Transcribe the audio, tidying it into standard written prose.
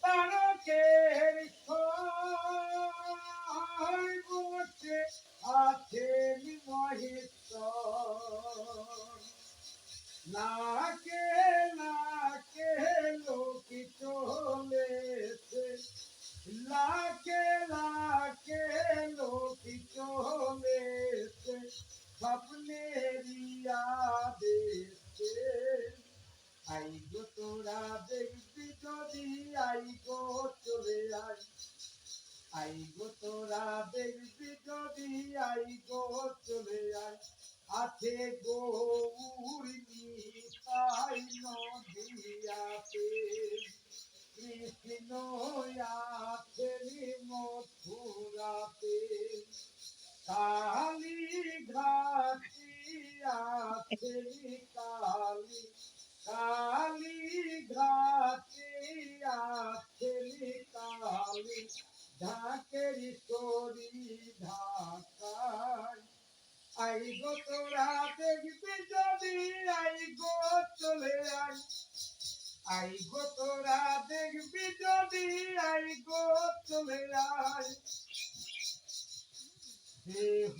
তারকের ছয় বসে আছেন মহেশ্বর। নাকে নাকে লোকে চলেছে, লাকে লাকে লোকে চলেছে স্বপ্নেরই আদেশে। আই গো তোরা দেখবি যদি, আই গো চলে আই, আই গো তোরা দেখবি যদি, আই গো চলে আই। আছে গৌর নিতাই নদিয়াতে, কৃষ্ণ আছেন মথুরাতে। কালী ঘাটি আছেন কালী, কালী ঘাটি আছেন কালী, ঢাকের তরি ঢাকায়। আই গো তোরা দেখবি যদি, আই গো চলে আই, আই গো তোরা দেখবি যদি, আই গো চলে আই। দেহ